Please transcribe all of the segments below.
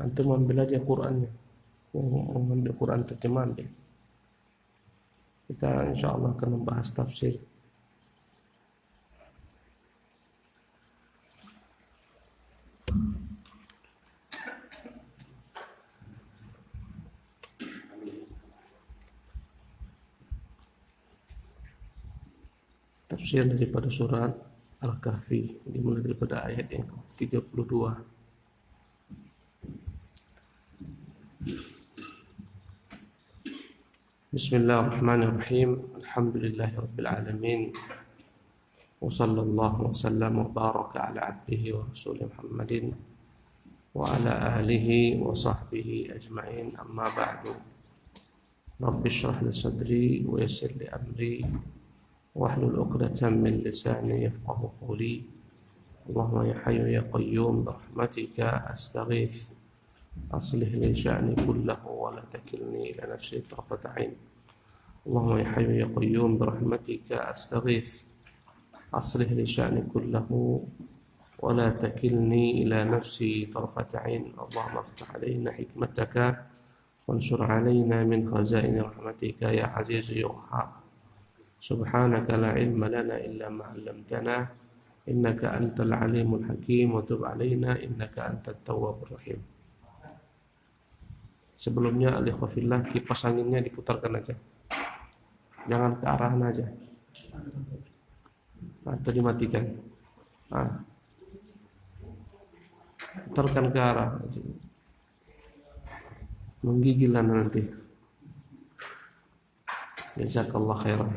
Antum ambil aja Qurannya. Mau ambil Quran terjemah ambil. Kita insya Allah akan membahas tafsir. Tafsir daripada surat Al-Kahfi dimulai daripada ayat yang 32. Bismillahirrahmanirrahim. Alhamdulillahirabbil alamin. Wa sallallahu wa sallam wa baraka ala abdihi wa rasulih Muhammadin wa ala alihi wa sahbihi ajma'in. Amma ba'du. Rabbi shrah li sadri wa yassir li amri wahlul 'uqdatam min lisani yafqahu qawli. Allahumma ya hayyu ya qayyum bi rahmatika astaghits. Aslih li sya'ni kullahu wa la takilni ila nafsi tarfata 'ain. Allahumma ya hayyu ya qayyum bi rahmatika astaghits. Aslih li sya'ni kullahu wa la takilni ila nafsi tarfata 'ain. Allahumma iftah 'alaina hikmataka wansur 'alaina min khazaini rahmatika ya 'aziz ya wahhab. Subhanaka la ilma lana illa ma 'allamtana innaka antal alimul hakim wa tub 'alaina innaka antat tawwabur rahim. Sebelumnya alikhwafillah, kipas anginnya diputarkan aja, jangan ke arahan aja atau dimatikan. Putarkan ke arah, menggigil nanti. Jazakallah khairan.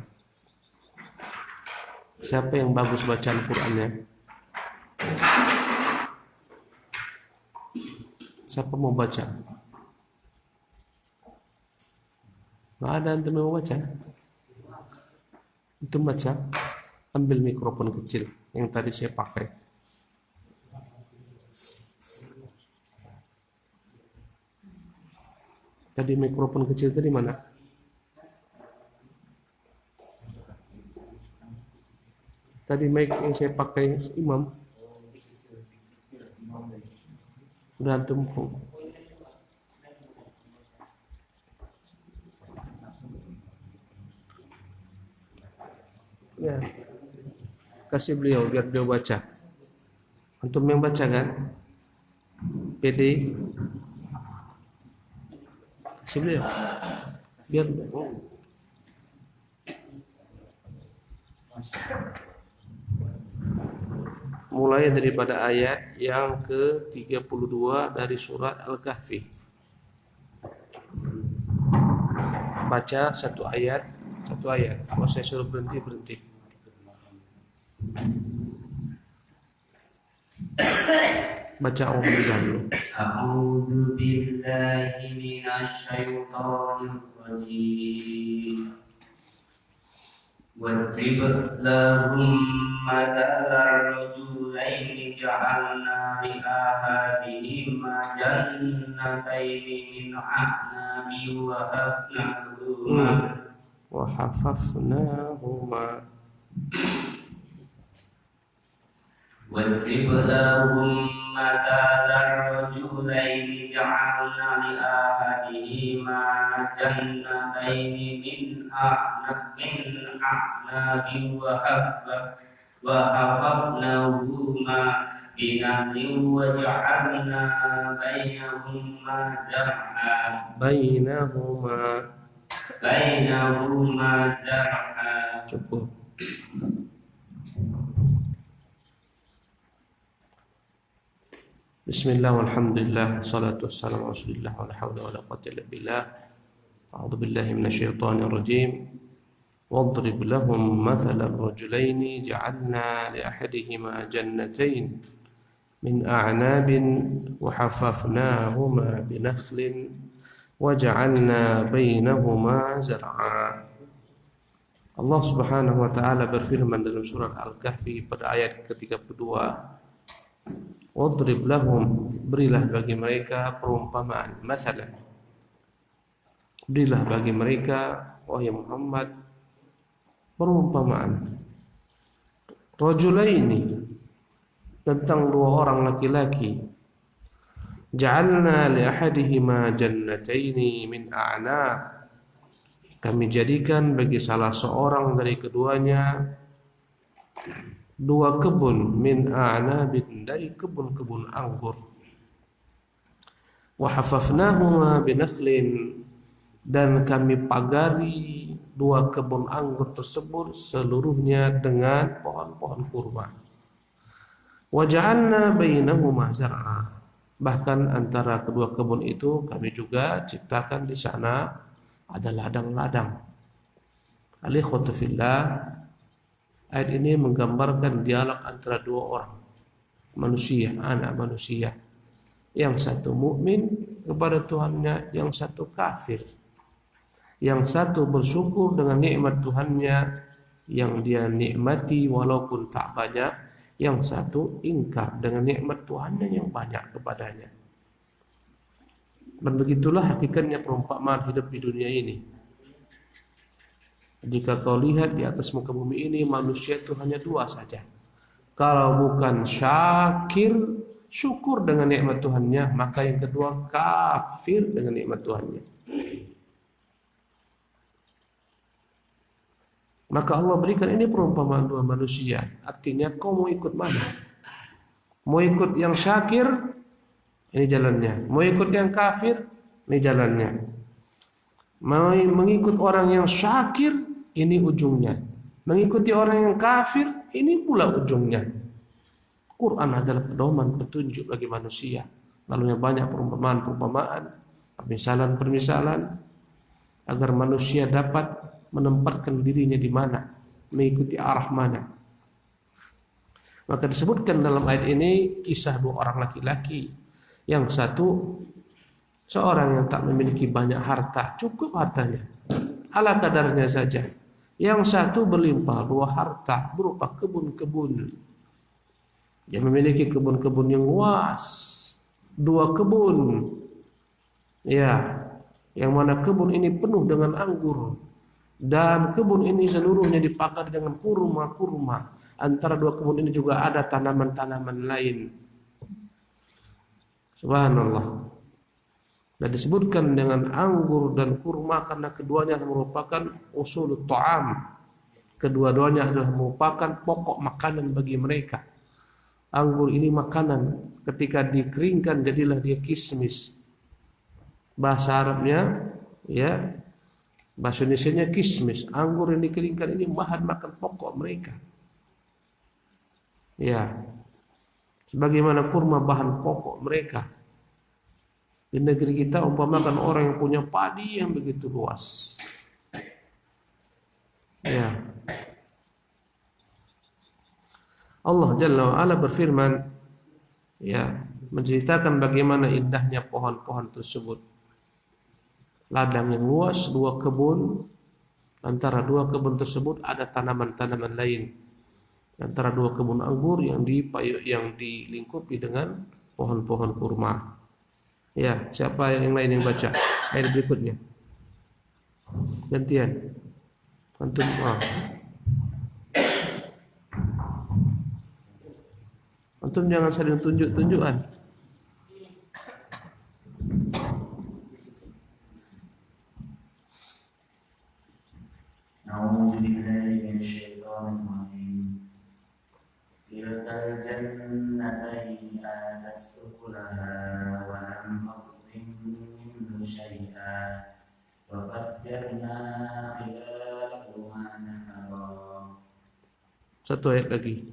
Siapa yang bagus bacaan Qur'annya? Siapa mau baca? Nggak ada antum yang mau baca? Antum baca, ambil mikrofon kecil yang tadi saya pakai. Tadi mikrofon kecil tadi mana? Tadi mic yang saya pakai Imam. Udah antum. Ya, kasih beliau biar dia baca. Antum yang baca kan? PD. Kasih beliau. Biar mulai daripada ayat yang ke-32 dari surat Al-Kahfi. Baca satu ayat. Kalau saya suruh berhenti. Baca Al-Qur'an dulu. A'udzu billahi minasy syaithanir rajim. واضرب لهم مثلا رجلين جعلنا لأحدهما جنتين من أعناب وحففناهما واضرب لهم مثلا رجلين جعلنا لأحدهما جنتين من أعناب وحففناهما بنخل وجعلنا بينهما زرعا Cukup. Bismillah walhamdulillah wassalatu wassalamu ala rasulillah wa la hawla wa la quwwata illa billah. A'udzu billahi minasyaitonir rajim. Wadrib lahum mathalan rajulaini ja'alna li ahadihima jannatayn min a'nabin wa hafafnahuma binakhlin wa ja'alna bainahuma zar'a. Allah Subhanahu wa taala berfirman dalam surat Al-Kahfi pada ayat ke-32. Wadrib lahum, berilah bagi mereka perumpamaan, mathalan. Berilah bagi mereka, wahai Muhammad, perumpamaan. Rajulaini, tentang dua orang laki-laki. Ja'alna li ahadihima jannataini min a'nab. Kami jadikan bagi salah seorang dari keduanya dua kebun min a'nabin, dari kebun-kebun anggur. Wa hafafnahuma binakhlin, dan kami pagari dua kebun anggur tersebut seluruhnya dengan pohon-pohon kurma. Wa ja'alna bainahuma zar'a, bahkan antara kedua kebun itu kami juga ciptakan di sana ada ladang-ladang. Alikhwatu fillah, ayat ini menggambarkan dialog antara dua orang manusia, anak manusia. Yang satu mukmin kepada Tuhannya, yang satu kafir. Yang satu bersyukur dengan nikmat Tuhannya yang dia nikmati walaupun tak banyak, yang satu ingkar dengan nikmat Tuhannya yang banyak kepadanya. Dan begitulah hakikatnya perumpamaan hidup di dunia ini. Jika kau lihat di atas muka bumi ini, manusia itu hanya dua saja. Kalau bukan syakir, syukur dengan nikmat Tuhannya, maka yang kedua kafir dengan nikmat Tuhannya. Maka Allah berikan ini perumpamaan dua manusia. Artinya kau mau ikut mana? Mau ikut yang syakir, ini jalannya. Mau ikut yang kafir, ini jalannya. Mau mengikut orang yang syakir, ini ujungnya. Mengikuti orang yang kafir, ini pula ujungnya. Quran adalah pedoman petunjuk bagi manusia. Lalu banyak perumpamaan-perumpamaan, permisalan-permisalan, agar manusia dapat menempatkan dirinya di mana, mengikuti arah mana. Maka disebutkan dalam ayat ini kisah dua orang laki-laki. Yang satu seorang yang tak memiliki banyak harta, cukup hartanya, ala kadarnya saja. Yang satu berlimpah ruah harta berupa kebun-kebun. Dia memiliki kebun-kebun yang luas, dua kebun. Ya, yang mana kebun ini penuh dengan anggur. Dan kebun ini seluruhnya dipagar dengan kurma-kurma. Antara dua kebun ini juga ada tanaman-tanaman lain. Subhanallah. Dan disebutkan dengan anggur dan kurma karena keduanya merupakan usul ta'am. Kedua-duanya adalah merupakan pokok makanan bagi mereka. Anggur ini makanan, ketika dikeringkan jadilah dia kismis. Bahasa Arabnya, ya, bahasa Indonesianya kismis. Anggur yang dikeringkan ini bahan makan pokok mereka. Ya, sebagaimana kurma bahan pokok mereka. Di negeri kita umpamakan orang yang punya padi yang begitu luas. Ya. Allah Jalla wa'ala berfirman, ya, menceritakan bagaimana indahnya pohon-pohon tersebut. Ladang yang luas, dua kebun. Antara dua kebun tersebut ada tanaman-tanaman lain. Antara dua kebun anggur yang dilingkupi dengan pohon-pohon kurma. Ya, siapa yang lain yang baca ayat berikutnya? Gantian. Antum. Antum jangan saling tunjuk-tunjukan. أعوذ بالله من الشيطان الرجيم تلك الجنتين آتت أكلها ولم تظلم منه شيئا وفجرنا خلالهما نهرا. Satu ayat lagi.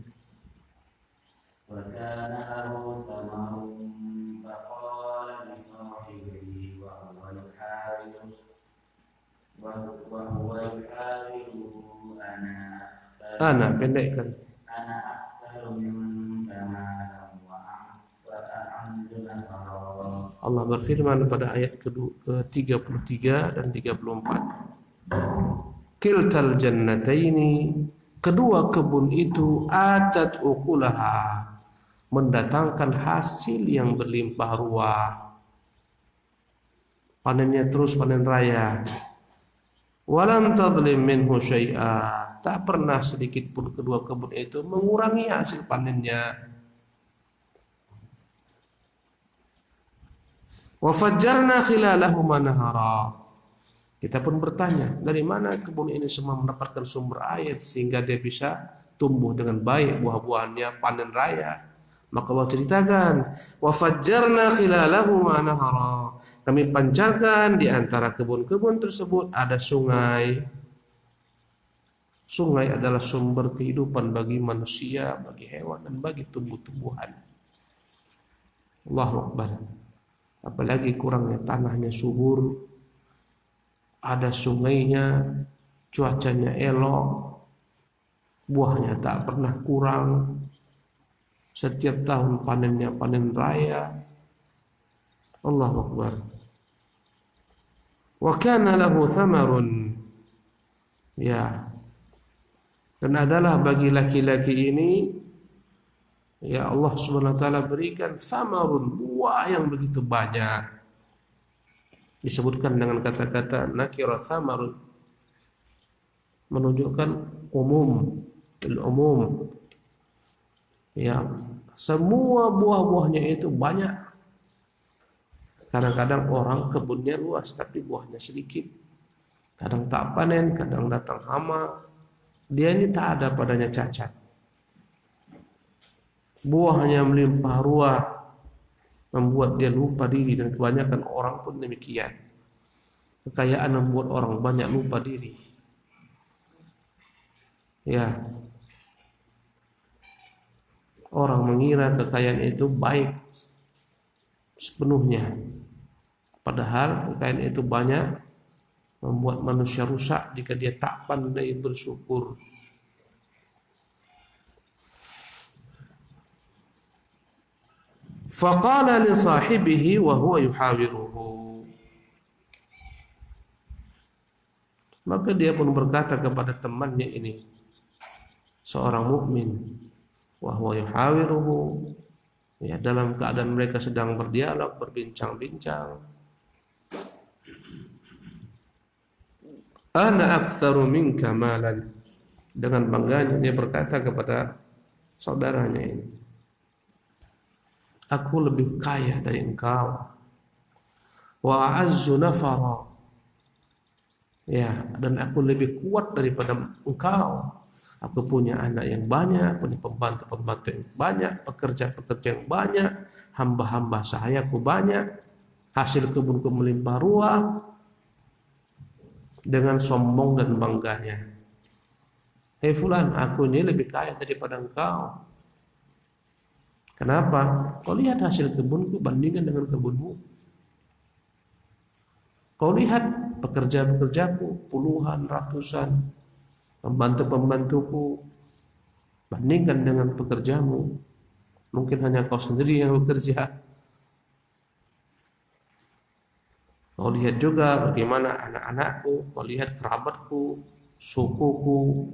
وكان له ثمر فقال لصاحبه وهو يحاوره Ana pendekkan. أنا أكثر منك مالا وأعز نفرا. Allah berfirman pada ayat ke-33 dan 34. Kiltal jannataini, kedua kebun itu atat ukulaha, mendatangkan hasil yang berlimpah ruah. Panennya terus panen raya. Walam tadlim minhu syai'a, tak pernah sedikit pun kedua kebun itu mengurangi hasil panennya. Wa fajjarna khilalahuma nahara. Kita pun bertanya, dari mana kebun ini semua mendapatkan sumber air sehingga dia bisa tumbuh dengan baik buah-buahannya panen raya. Maka Allah ceritakan, wa fajjarna khilalahuma nahara. Kami pancarkan di antara kebun-kebun tersebut ada sungai. Sungai adalah sumber kehidupan bagi manusia, bagi hewan dan bagi tumbuh-tumbuhan. Allahu Akbar. Apalagi kurangnya tanahnya subur, ada sungainya, cuacanya elok, buahnya tak pernah kurang, setiap tahun panennya panen raya. Allahu Akbar. Wa kana lahu thamarun, ya, dan adalah bagi laki-laki ini, ya Allah Subhanahu wa taala berikan thamarun, buah yang begitu banyak. Disebutkan dengan kata-kata nakira thamarun, menunjukkan umum, umum. Ya, semua buah-buahnya itu banyak. Kadang-kadang orang kebunnya luas tapi buahnya sedikit. Kadang tak panen, kadang datang hama. Dia ini tak ada padanya cacat. Buahnya melimpah ruah, membuat dia lupa diri, dan kebanyakan orang pun demikian. Kekayaan membuat orang banyak lupa diri. Ya, orang mengira kekayaan itu baik sepenuhnya, padahal kekayaan itu banyak membuat manusia rusak jika dia tak pandai bersyukur. Faqala li sahibihi wa huwa yuhawiruhu. Maka dia pun berkata kepada temannya ini, seorang mukmin, wa huwa yuhawiruhu, ya, dalam keadaan mereka sedang berdialog, berbincang-bincang. Ana aktsaru minka malan. Dengan bangganya dia berkata kepada saudaranya ini, aku lebih kaya dari engkau. Wa a'azzu nafara. Ya, dan aku lebih kuat daripada engkau. Aku punya anak yang banyak, punya pembantu-pembantu yang banyak, pekerja-pekerja yang banyak, hamba-hamba sahayaku banyak, hasil kebunku melimpah ruah. Dengan sombong dan bangganya, hei fulan, aku ini lebih kaya daripada engkau. Kenapa? Kau lihat hasil kebunku bandingkan dengan kebunmu. Kau lihat pekerja-pekerjaku, puluhan, ratusan, pembantu-pembantuku, bandingkan dengan pekerjamu. Mungkin hanya kau sendiri yang bekerja. Kau lihat juga bagaimana anak-anakku, kau lihat kerabatku, sukuku.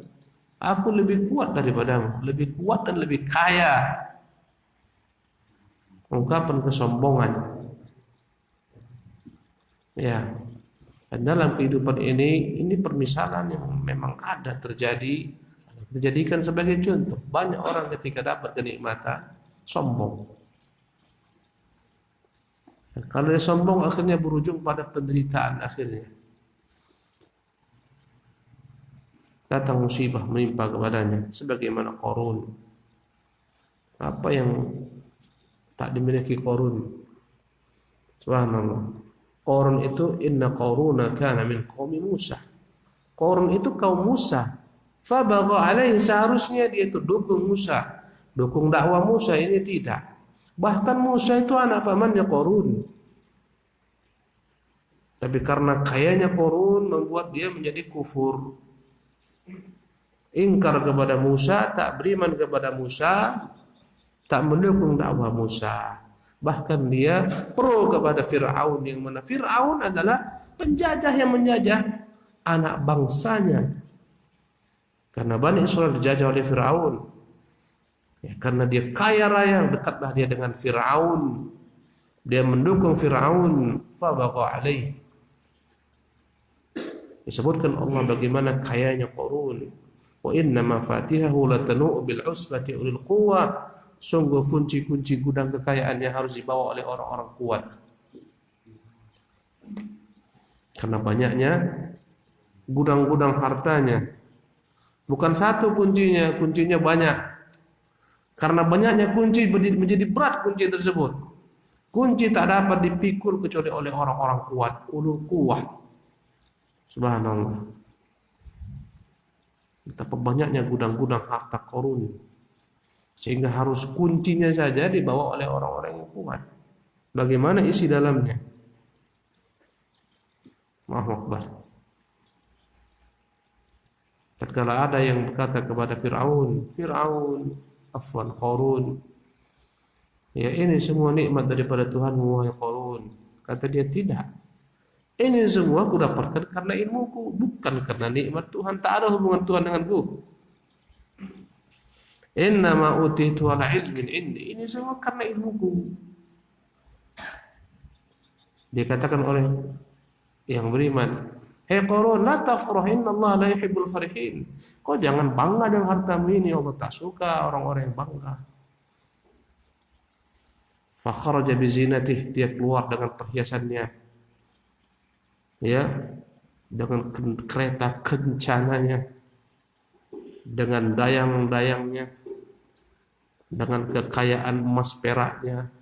Aku lebih kuat daripadamu, lebih kuat dan lebih kaya. Ungkapan kesombongan. Ya, dan dalam kehidupan ini permisalan yang memang ada terjadi, dijadikan sebagai contoh. Banyak orang ketika dapat kenikmatan sombong. Dan kalau dia sombong akhirnya berujung pada penderitaan akhirnya. Datang musibah menimpa kepadanya, sebagaimana Qarun. Apa yang tak dimiliki Qarun? Subhanallah. Qarun itu, inna Qaruna kana min qaumi Musa. Qarun itu kaum Musa. Fabagha alaihi, seharusnya dia itu dukung Musa, dukung dakwah Musa, ini tidak. Bahkan Musa itu anak pamannya Qarun. Tapi karena kayanya Qarun membuat dia menjadi kufur, ingkar kepada Musa, tak beriman kepada Musa, tak mendukung dakwah Musa. Bahkan dia pro kepada Fir'aun, yang mana Fir'aun adalah penjajah yang menjajah anak bangsanya. Karena Bani Israil dijajah oleh Fir'aun, ya, karena dia kaya raya, dekatlah dia dengan Fir'aun, dia mendukung Fir'aun. Fabagha alaihi. Disebutkan Allah bagaimana kayanya Qarun. Wa inna mafatihahu latanu bil usbati ulil quwwah. Sungguh kunci-kunci gudang kekayaannya harus dibawa oleh orang-orang kuat. Karena banyaknya gudang-gudang hartanya. Bukan satu kuncinya, kuncinya banyak. Karena banyaknya kunci menjadi berat kunci tersebut. Kunci tak dapat dipikul kecuali oleh orang-orang kuat, ulul quwwah. Subhanallah. Betapa banyaknya gudang-gudang harta Qarun, sehingga harus kuncinya saja dibawa oleh orang-orang yang kuat. Bagaimana isi dalamnya? Allahu Akbar. Tatkala ada yang berkata kepada Qarun, ya ini semua nikmat daripada Tuhanmu wahai Qarun. Kata dia, tidak. Ini semua aku dapatkan karena ilmuku, bukan karena nikmat Tuhan. Tak ada hubungan Tuhan denganku. Innama utitu ala ilmin indi. Ini semua karena ilmuku. Dia katakan oleh yang beriman, hei Qarun, la tafrah, innallaha la yuhibbul farihin. Kau jangan bangga dengan hartamu ini, Allah tak suka orang-orang yang bangga. Fa kharaja bi zinatihi, dia keluar dengan perhiasannya, ya, dengan kereta kencananya, dengan dayang-dayangnya, dengan kekayaan emas peraknya,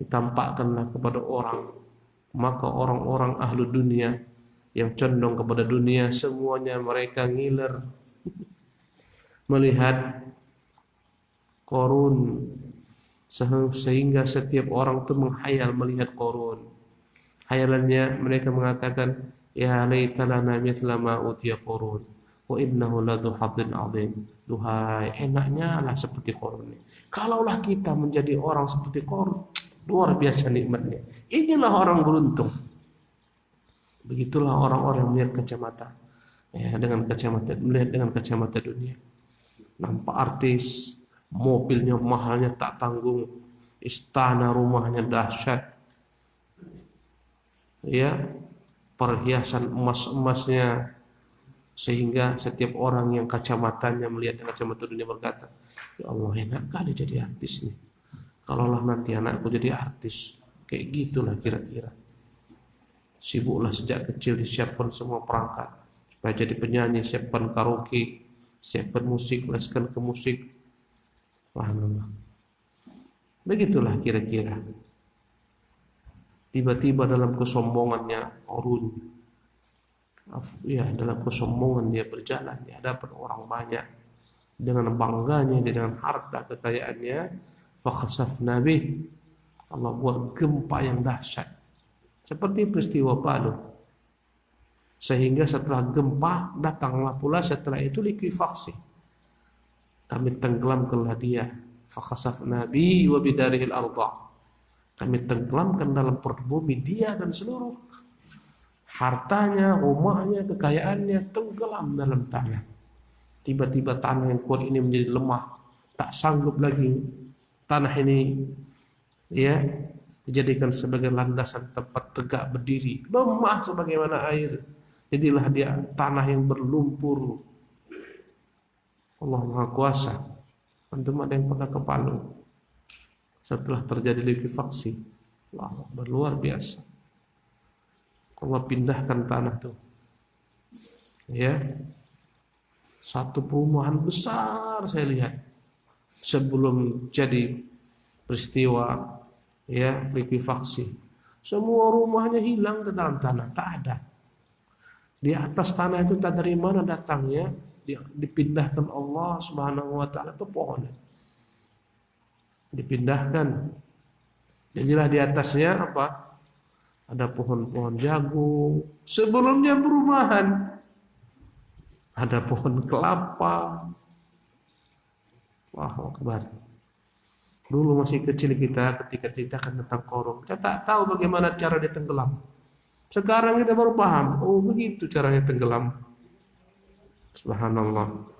ditampakkanlah kepada orang. Maka orang-orang ahlu dunia yang condong kepada dunia, semuanya mereka ngiler melihat Qarun, sehingga setiap orang itu menghayal melihat Qarun. Hayalannya mereka mengatakan, ya laita lana mithla ma utiya Qarun wa innahu ladzu hadzin adzim. Duhai, enaknya lah seperti Qarun. Kalaulah kita menjadi orang seperti Qarun, luar biasa nikmatnya. Inilah orang beruntung. Begitulah orang-orang yang melihat kacamata, ya, melihat dengan kacamata dunia. Nampak artis, mobilnya mahalnya tak tanggung, istana rumahnya dahsyat, ya, perhiasan emas-emasnya, sehingga setiap orang yang kacamatanya melihat dengan kacamata dunia berkata, ya Allah, enak kali jadi artis nih. Kalaulah nanti anakku jadi artis, kayak gitulah kira-kira. Sibuklah sejak kecil disiapkan semua perangkat supaya jadi penyanyi, siapkan karaoke, siapkan musik, leskan ke musik. Alhamdulillah. Begitulah kira-kira. Tiba-tiba dalam kesombongannya Qarun, ya, dalam kesombongan dia berjalan di hadapan orang banyak, dengan bangganya dia dengan harta kekayaannya, fakhasafna bih, Allah buat gempa yang dahsyat seperti peristiwa Palu, sehingga setelah gempa datanglah pula setelah itu likuifaksi, kami tenggelamkanlah dia, fakhasafna bihi wa bidarihil arda, kami tenggelamkan dalam perut bumi dia dan seluruh hartanya, rumahnya, kekayaannya tenggelam dalam tanah. Tiba-tiba tanah yang kuat ini menjadi lemah, tak sanggup lagi tanah ini, ya, dijadikan sebagai landasan tempat tegak berdiri, lemah sebagaimana air. Jadilah dia tanah yang berlumpur. Allah Maha Kuasa. Antum ada yang pernah ke Palu setelah terjadi likuifaksi? Allah, luar biasa. Allah pindahkan tanah itu, ya, satu perumahan besar saya lihat sebelum jadi peristiwa, ya, likuifaksi. Semua rumahnya hilang ke dalam tanah, tak ada. Di atas tanah itu tak dari mana datangnya, dipindahkan Allah Subhanahu wa taala ke pohon. Dipindahkan. Jadilah di atasnya apa? Ada pohon-pohon jagung. Sebelumnya perumahan, ada pohon kelapa. Allahu Akbar. Dulu masih kecil kita ketika ceritakan tentang Qarun, kita tak tahu bagaimana cara dia tenggelam. Sekarang kita baru paham, oh begitu caranya tenggelam. Subhanallah.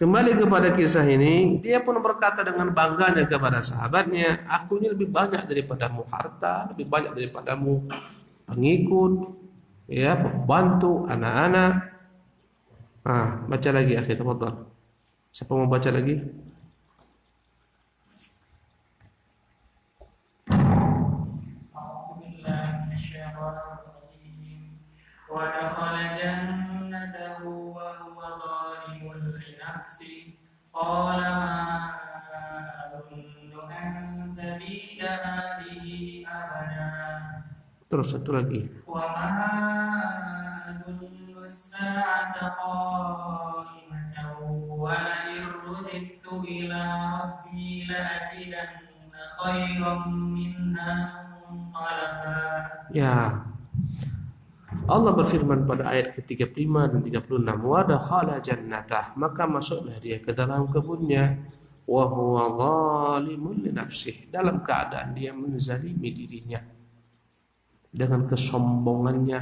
Kembali kepada kisah ini, dia pun berkata dengan bangganya kepada sahabatnya, aku ini lebih banyak daripadamu harta, lebih banyak daripadamu pengikut, ya, pembantu, anak-anak. Nah, baca lagi akhir tafadhal. Siapa mau baca lagi? ودخل جنته وهو ظالم لنفسه قال ما أظن أن تبيد هذه أبدا Terus satu lagi. وما أظن الساعة قائمة ولئن رددت إلى ربي لأجدن خيرا منها منقلبا. Ya, Allah berfirman pada ayat ke-35 dan 36, wa dakhala jannatah, maka masuklah dia ke dalam kebunnya, wa huwa zalimun li nafsihi, dalam keadaan dia menzalimi dirinya dengan kesombongannya,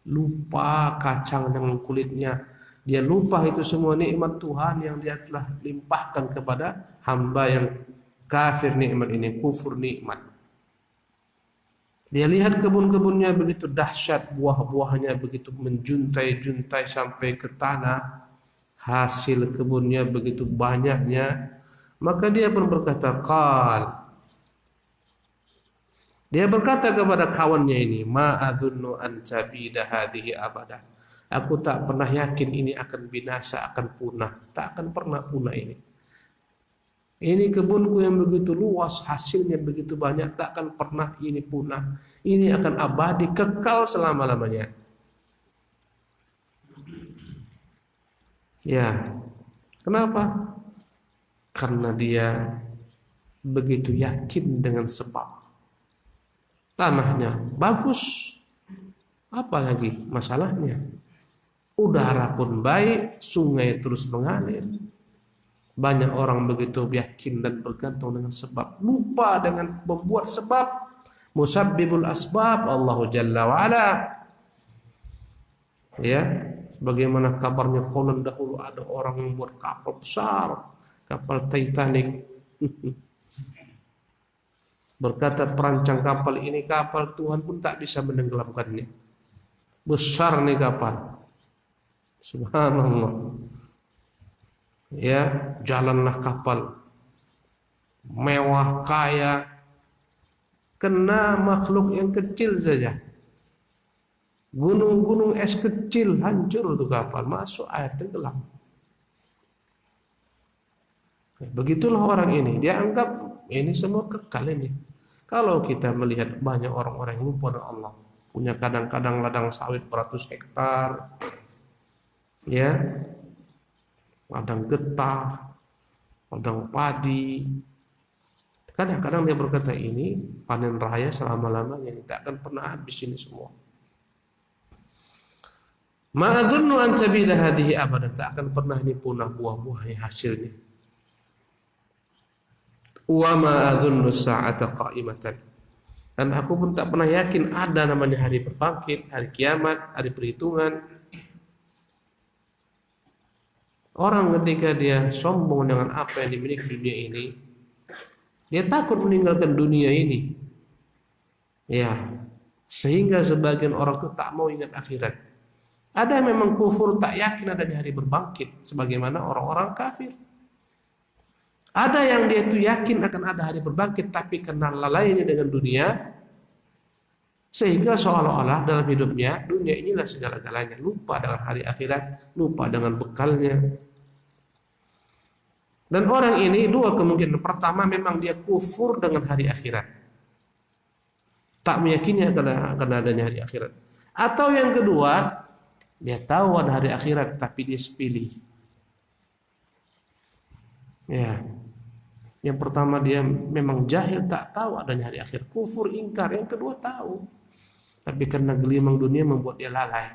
lupa kacang dengan kulitnya. Dia lupa itu semua nikmat Tuhan yang dia telah limpahkan kepada hamba yang kafir nikmat ini, kufur nikmat. Dia lihat kebun-kebunnya begitu dahsyat, buah-buahnya begitu menjuntai-juntai sampai ke tanah, hasil kebunnya begitu banyaknya, maka dia pun berkata, dia berkata kepada kawannya ini, ma adzunnu an tabida hadhihi abada. Aku tak pernah yakin ini akan binasa, akan punah, tak akan pernah punah ini. Ini kebunku yang begitu luas, hasilnya begitu banyak, tak akan pernah ini punah. Ini akan abadi, kekal selama-lamanya. Ya, kenapa? Karena dia begitu yakin dengan sebab. Tanahnya bagus, apalagi masalahnya? Udara pun baik, sungai terus mengalir. Banyak orang begitu yakin dan bergantung dengan sebab, lupa dengan membuat sebab. Musabbibul asbab Allah Jalla wa Ala. Ya, bagaimana kabarnya konon dahulu ada orang yang membuat kapal besar, kapal Titanic. Berkata perancang kapal ini, kapal Tuhan pun tak bisa menenggelamkannya. Besar nih kapal. Subhanallah. Ya, jalanlah kapal mewah kaya, kena makhluk yang kecil saja, gunung-gunung es kecil hancur tuh kapal, masuk air tenggelam. Begitulah orang ini, dia anggap ini semua kekal ini. Kalau kita melihat banyak orang-orang yang lupa dengan Allah, punya kadang-kadang ladang sawit beratus hektar, ya, ladang getah, ladang padi. Kadang-kadang dia berkata ini panen raya selama-lamanya, tidak akan pernah habis ini semua. Ma'adzunnu an tabida hadhihi abadan, tak akan pernah ini punah buah-buahnya hasilnya. Wa ma'adzunnu sa'ata qa'imatan, dan aku pun tak pernah yakin ada namanya hari berbangkit, hari kiamat, hari perhitungan. Orang ketika dia sombong dengan apa yang dimiliki dunia ini, dia takut meninggalkan dunia ini. Ya, sehingga sebagian orang itu tak mau ingat akhirat. Ada yang memang kufur, tak yakin adanya hari berbangkit, sebagaimana orang-orang kafir. Ada yang dia itu yakin akan ada hari berbangkit, tapi karena lalainya dengan dunia, sehingga seolah-olah dalam hidupnya dunia inilah segala-galanya, lupa dengan hari akhirat, lupa dengan bekalnya. Dan orang ini dua kemungkinan. Pertama, memang dia kufur dengan hari akhirat, tak meyakini akan adanya hari akhirat. Atau yang kedua, dia tahu ada hari akhirat tapi dia sepilih. Ya. Yang pertama dia memang jahil, tak tahu adanya hari akhir, kufur, ingkar. Yang kedua tahu, tapi karena gelimang dunia membuat dia lalai.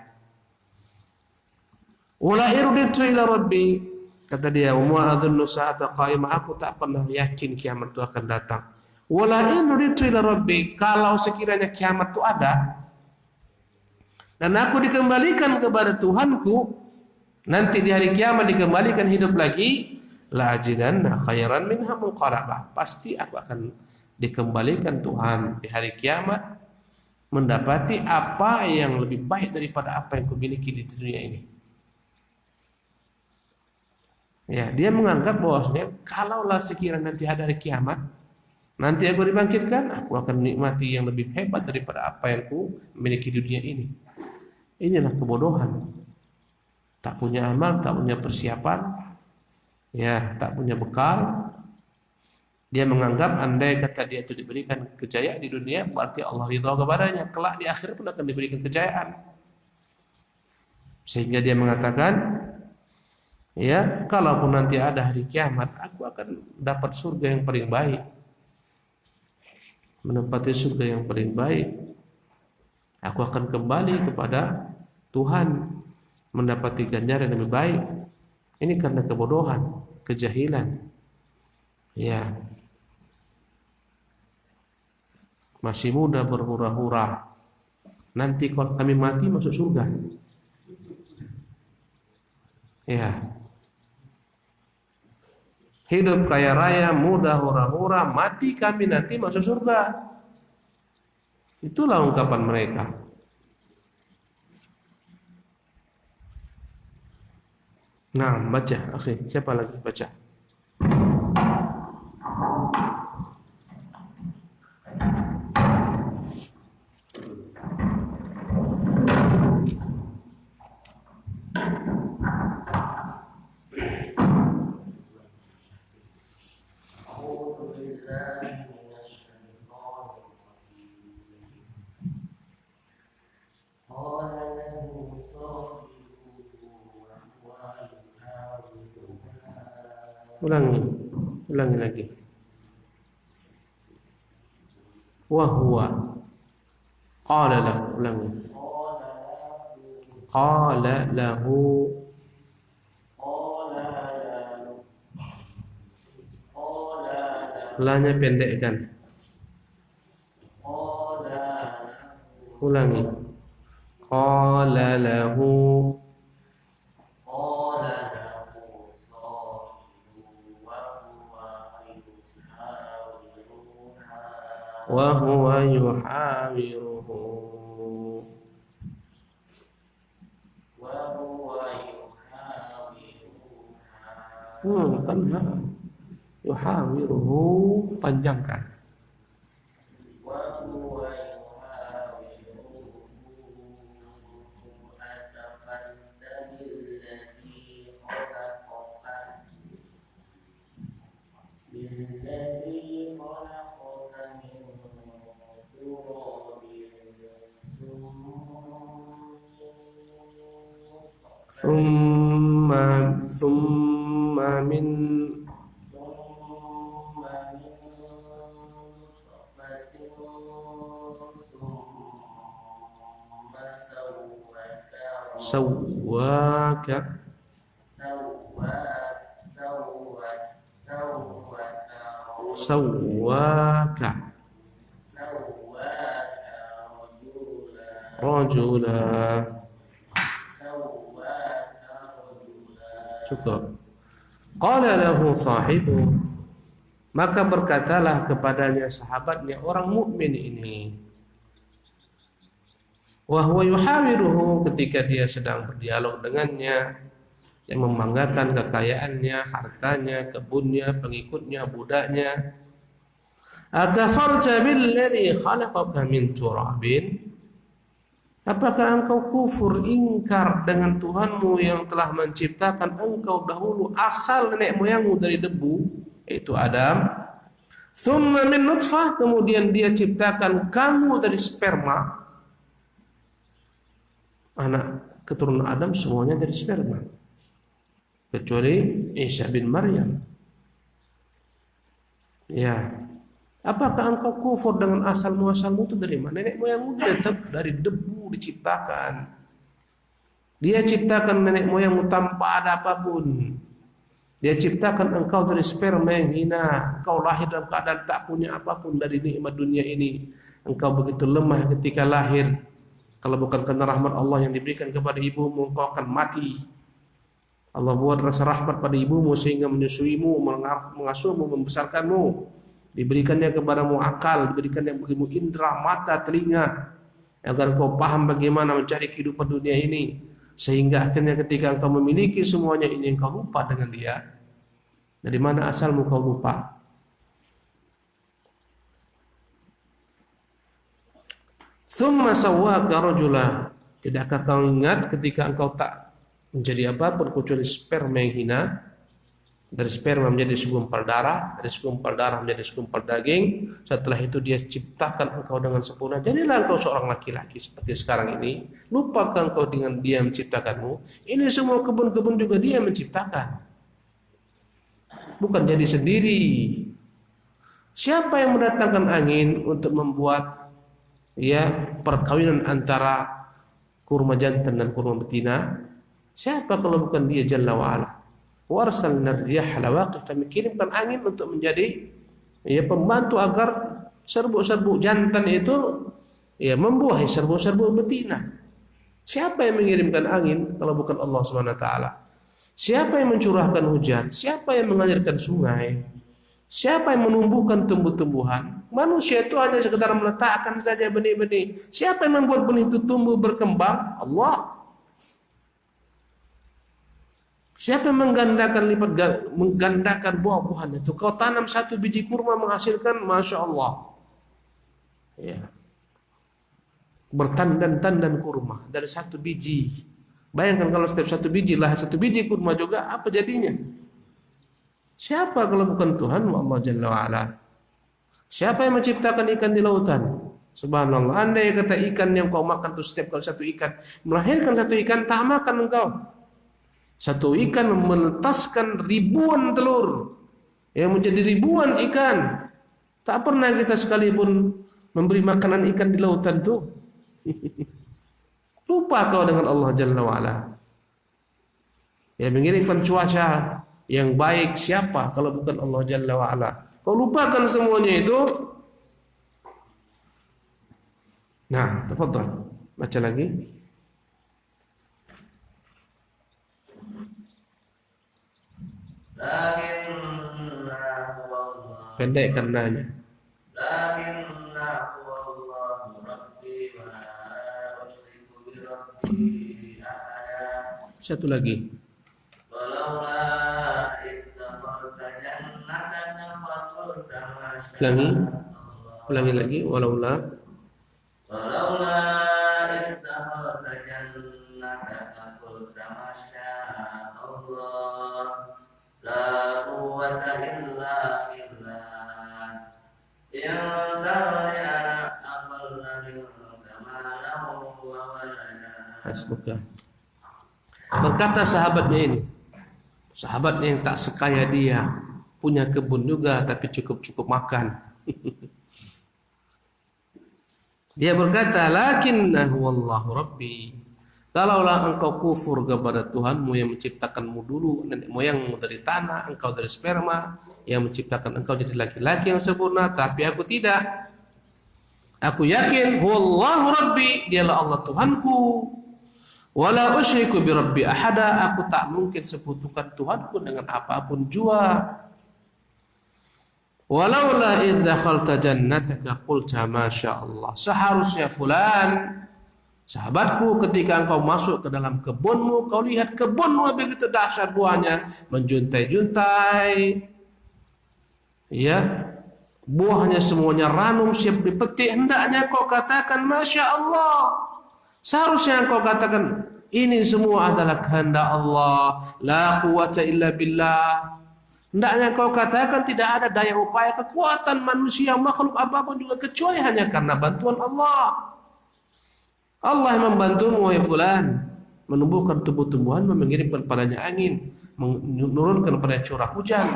Wala irditu ila rabbi, kata dia, wa adzunnu sa'ata qa'imah, aku tak pernah yakin kiamat itu akan datang. Wala irditu ila rabbi, kalau sekiranya kiamat itu ada dan aku dikembalikan kepada Tuhanku, nanti di hari kiamat dikembalikan hidup lagi, la ajidanna khairan minha munqalabah, pasti aku akan dikembalikan Tuhan di hari kiamat mendapati apa yang lebih baik daripada apa yang kumiliki di dunia ini. Ya, dia menganggap bahwasanya kalaulah sekiranya nanti ada hari kiamat, nanti aku dibangkitkan, aku akan menikmati yang lebih hebat daripada apa yang ku miliki di dunia ini. Inilah kebodohan. Tak punya amal, tak punya persiapan, ya, tak punya bekal. Dia menganggap andai kata dia itu diberikan kejayaan di dunia, berarti Allah ridha kepadanya. Kelak di akhir pun akan diberikan kejayaan. Sehingga dia mengatakan, ya, kalaupun nanti ada hari kiamat, aku akan dapat surga yang paling baik, menempati surga yang paling baik. Aku akan kembali kepada Tuhan, mendapati ganjaran yang lebih baik. Ini karena kebodohan, kejahilan. Ya, masih muda berhura-hura, nanti kalau kami mati masuk surga. Ya, hidup kaya raya, muda hura-hura, mati kami nanti masuk surga. Itulah ungkapan mereka. Nah, baca, akhi, siapa lagi baca? Ulangi, ulangi lagi. Wahwa, qala lahu, ulangi. Qala lahu, lanya pendekkan. Ulangi. Qala lahu, wa huwa yuhawiruhu. Kan ha. Yuhawiruhu, panjangkan. Thumma min sawwaka sawwaka rajula. Cukup. Qala lahu sahibu, maka berkatalah kepadanya sahabatnya, orang mukmin ini. Wa huwa yuhawiruhu, ketika dia sedang berdialog dengannya, yang membanggakan kekayaannya, hartanya, kebunnya, pengikutnya, budaknya. Akafarta billadzi khalaqaka min turabin, apakah engkau kufur, ingkar dengan Tuhanmu yang telah menciptakan engkau dahulu, asal nenek moyangmu dari debu, yaitu Adam. Thumma min nutfah, kemudian dia ciptakan kamu dari sperma. Anak keturunan Adam semuanya dari sperma, kecuali Isa bin Maryam. Ya, apakah engkau kufur dengan asal muasalmu itu dari mana? Nenek moyangmu tetap dari debu diciptakan. Dia ciptakan nenek moyangmu tanpa ada apapun. Dia ciptakan engkau dari sperma yang hina. Engkau lahir dalam keadaan tak punya apapun dari nikmat dunia ini. Engkau begitu lemah ketika lahir. Kalau bukan karena rahmat Allah yang diberikan kepada ibumu, engkau akan mati. Allah buat rasa rahmat pada ibumu sehingga menyusuimu, mengasuhmu, membesarkanmu. Diberikannya kepadamu akal, diberikannya bagimu indera, mata, telinga, agar engkau paham bagaimana mencari kehidupan dunia ini. Sehingga akhirnya ketika engkau memiliki semuanya ini, engkau lupa dengan dia. Dari mana asalmu kau lupa? Thumma sawwaka rajula, Tidakkah kau ingat ketika engkau tak menjadi apapun kecuali sperma yang hina? Dari sperma menjadi segumpal darah, dari segumpal darah menjadi segumpal daging. Setelah itu dia ciptakan engkau dengan sempurna. Jadilah engkau seorang laki-laki seperti sekarang ini. Lupakan engkau dengan dia menciptakanmu. Ini semua kebun-kebun juga dia menciptakan. Bukan jadi sendiri. Siapa yang mendatangkan angin untuk membuat perkawinan antara kurma jantan dan kurma betina? Siapa kalau bukan dia Jalla wa'ala? Warsalna riyah lawaqih, kami kirimkan angin untuk menjadi pembantu agar serbuk-serbuk jantan itu membuahi serbuk-serbuk betina. Siapa yang mengirimkan angin kalau bukan Allah Subhanahu wa taala? Siapa yang mencurahkan hujan? Siapa yang mengalirkan sungai? Siapa yang menumbuhkan tumbuh-tumbuhan? Manusia itu hanya sekedar meletakkan saja benih-benih. Siapa yang membuat benih itu tumbuh berkembang? Allah. Siapa yang menggandakan buah-buahan itu? Kau tanam satu biji kurma menghasilkan, masya Allah, bertandan-tandan kurma dari satu biji. Bayangkan kalau setiap satu biji lah satu biji kurma juga, apa jadinya? Siapa kalau bukan Tuhan Allah Jalla wa'ala? Siapa yang menciptakan ikan di lautan? Subhanallah. Andai kata ikan yang kau makan itu setiap kali satu ikan melahirkan satu ikan, tak makan engkau. Satu ikan menetaskan ribuan telur yang menjadi ribuan ikan. Tak pernah kita sekalipun memberi makanan ikan di lautan tuh. Lupa kau dengan Allah Jalla wa'ala. Yang mengirimkan cuaca yang baik siapa kalau bukan Allah Jalla wa'ala? Kau lupakan semuanya itu. Nah, tafadhal. Baca lagi. Pendek karenanya. Satu lagi. Ulangi lagi. Walaula Hasbuka. Berkata sahabatnya ini, sahabatnya yang tak sekaya dia, punya kebun juga tapi cukup-cukup makan. Dia berkata, lakinnahu wallahu rabbi. Kalaulah engkau kufur kepada Tuhanmu yang menciptakanmu dulu, nenek moyangmu dari tanah, engkau dari sperma, yang menciptakan engkau jadi laki-laki yang sempurna, tapi aku tidak. Aku yakin, wallahu rabbi, dialah Allah Tuhanku. Wala usyriku bi rabbi ahada, aku tak mungkin sekutukan Tuhanku dengan apapun jua. Walaula idz dakhalta jannataka qulta masyaallah. Seharusnya fulan, sahabatku, ketika engkau masuk ke dalam kebunmu, kau lihat kebunmu begitu dahsyat buahnya, menjuntai-juntai. Buahnya semuanya ranum siap dipetik, hendaknya kau katakan masya Allah. Seharusnya engkau katakan ini semua adalah kehendak Allah, la quwwata illa billah. Hendaknya engkau katakan tidak ada daya upaya kekuatan manusia makhluk apapun juga kecuali hanya karena bantuan Allah. Allah yang membantumu wahai fulan, menumbuhkan tumbuh-tumbuhan, mengirimkan padanya angin, menurunkan pada curah hujan,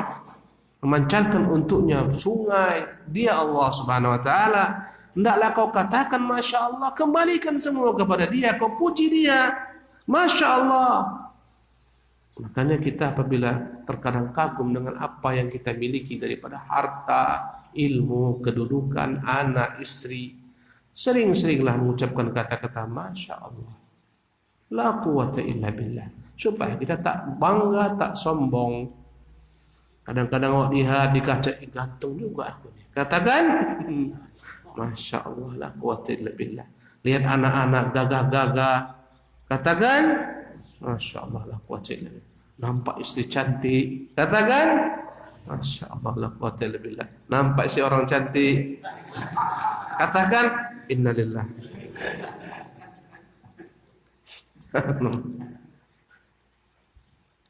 memancarkan untuknya sungai. Dia Allah Subhanahu wa taala. Hendaklah kau katakan masya Allah, kembalikan semua kepada dia, kau puji dia, masya Allah. Makanya kita apabila terkadang kagum dengan apa yang kita miliki daripada harta, ilmu, kedudukan, anak, istri, sering-seringlah mengucapkan kata-kata masya Allah, la quwwata illa billah, supaya kita tak bangga, tak sombong. Kadang-kadang awak lihat di kaca, gantung juga aku ni, katakan masya Allah, la quwwata illa billah. Lihat anak-anak gagah-gagah, katakan masya Allah, la quwwata illa billah. Nampak istri cantik, katakan masya Allah, la quwwata illa billah. Nampak si orang cantik, katakan innalillah.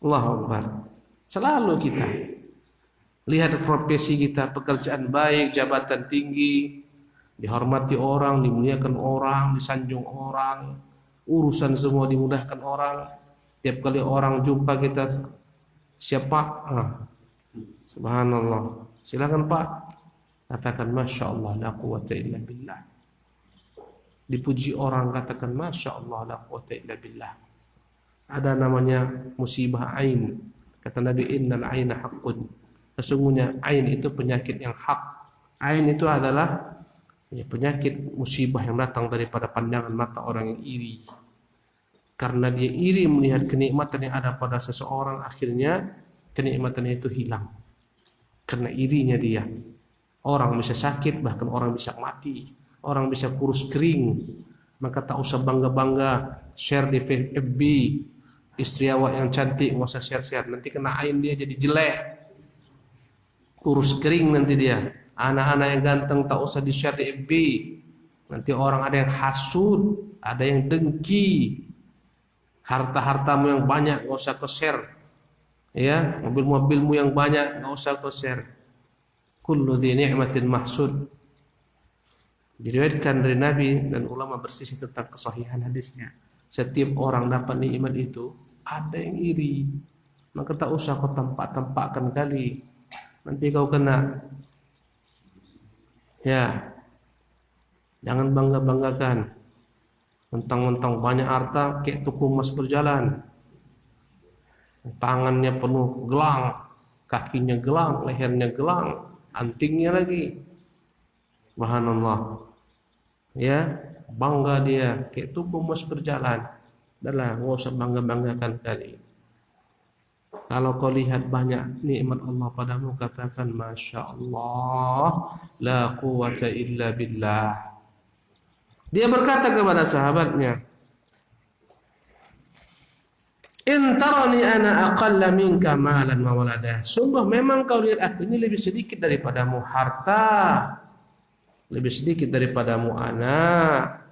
Allahu Akbar. Selalu kita lihat profesi kita, pekerjaan baik, jabatan tinggi, dihormati orang, dimuliakan orang, disanjung orang, urusan semua dimudahkan orang. Tiap kali orang jumpa kita, siapa? Subhanallah. Silakan Pak. Katakan Masya Allah la quwata illa billah. Dipuji orang katakan Masya Allah la quwata illa billah. Ada namanya musibah ain. Kata Nabi innal aina haqqun. Sesungguhnya ain itu penyakit yang hak. Ain itu adalah penyakit musibah yang datang daripada pandangan mata orang yang iri. Karena dia iri melihat kenikmatan yang ada pada seseorang, akhirnya kenikmatan itu hilang. Karena irinya dia. Orang bisa sakit, bahkan orang bisa mati. Orang bisa kurus kering. Maka tak usah bangga-bangga share di FB. Istri awak yang cantik nggak usah share-share, nanti kena ain dia jadi jelek, kurus kering nanti dia. Anak-anak yang ganteng tak usah di share di FB, nanti orang ada yang hasud, ada yang dengki. Harta-hartamu yang banyak nggak usah kau share, ya, mobil-mobilmu yang banyak nggak usah kau share. Kullu dhi ni'matin mahsud. Diriwayatkan dari Nabi dan ulama berselisih tentang kesahihan hadisnya. Setiap orang dapat nikmat itu, ada yang iri. Maka tak usah kau tampak-tampakkan kali. Nanti kau kena. Ya. Jangan bangga-banggakan. Mentang-mentang banyak harta, kayak tuku emas berjalan. Tangannya penuh gelang, kakinya gelang, lehernya gelang, antingnya lagi. Subhanallah. Ya. Bangga dia kayak tubuh emas berjalan. Dahlah, nggak usah bangga-banggakan kali. Kalau kau lihat banyak nikmat Allah padamu, katakan Masya Allah la quwata illa billah. Dia berkata kepada sahabatnya, in tarani ana aqalla minka malan wa waladah. Sungguh memang kau lihat aku ini lebih sedikit daripadamu harta, lebih sedikit daripadamu anak.